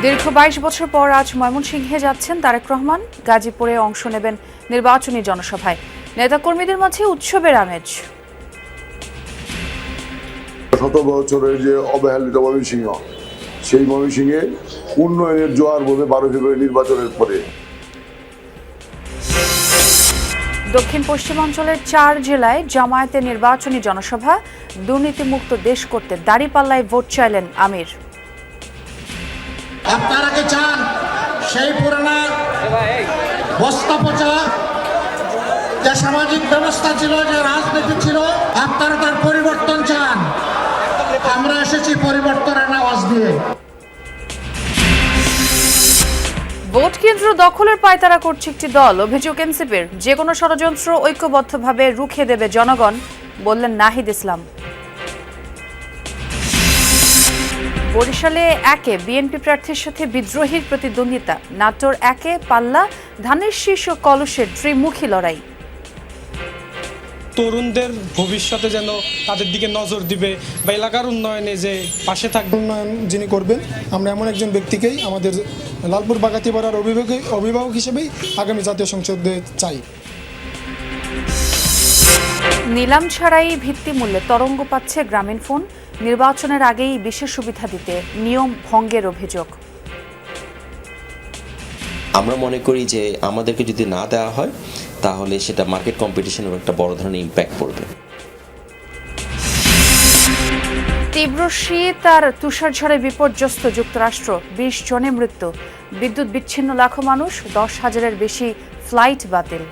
দীর্ঘ ২২ বছর পর আজ ময়মনসিংহে যাচ্ছেন তারেক রহমান। গাজীপুরে অংশ নেবেন নির্বাচনী জনসভায়। নেতাকর্মীদের মাঝে উৎসবের আমেজ। শত বছরের যে অবহেলিত ময়মনসিংহ, সেই ময়মনসিংহে উন্নয়নের জোয়ার বলে ১২ ফেব্রুয়ারি নির্বাচনের পরে। দক্ষিণ পশ্চিমাঞ্চলের ৪ জেলায় জামায়াতের নির্বাচনী জনসভা। দুর্নীতিমুক্ত দেশ করতে দাঁড়িপাল্লায় ভোট চাইলেন আমির। আপনারা কি চান সেই পুরানা বস্তা পচা যে সামাজিক ব্যবস্থা ছিল, যে রাজনীতি ছিল, আপনারা তার পরিবর্তন চান? আমরা এসেছি পরিবর্তনের আওয়াজ দিয়ে। ভোট কেন্দ্র দখলের পায়তারা করছে একটি দল। অভিযোগ এনসিপির। যে কোনো ষড়যন্ত্র ঐক্যবদ্ধভাবে রুখে দেবে জনগণ, বললেন নাহিদ ইসলাম। বরিশালে ১-এ বিএনপি প্রার্থীর সাথে বিদ্রোহীর প্রতিদ্বন্দ্বিতা। নাটোর ১-এ পাল্লা, ধানের শীষ ও কলসের ত্রিমুখী লড়াই। তরুণদের ভবিষ্যতে যেন তাদের দিকে নজর দিবে বা এলাকার উন্নয়নে যে পাশে থাকবে। উন্নয়ন যিনি করবেন, আমরা এমন একজন ব্যক্তিকেই আমাদের লালপুর বাগাতিপাড়ার অভিভাবক হিসেবেই আগামী জাতীয় সংসদে চাই। নিলাম ছাড়াই ভিত্তিমূল্যে তরঙ্গ পাচ্ছে গ্রামীণফোন। নির্বাচনের আগেই বিশেষ সুবিধা দিতে নিয়ম ভঙ্গের অভিযোগ। আমরা মনে করি যে আমাদেরকে যদি না দেওয়া হয় তাহলে সেটা মার্কেট কম্পিটিশনের একটা বড় ধরনের ইম্প্যাক্ট পড়বে। তীব্র শীত আর তুষারঝড়ে বিপর্যস্ত যুক্তরাষ্ট্র। ২০ জনের মৃত্যু। বিদ্যুৎ বিচ্ছিন্ন লাখো মানুষ, ১০,০০০-এর বেশি ফ্লাইট বাতিল।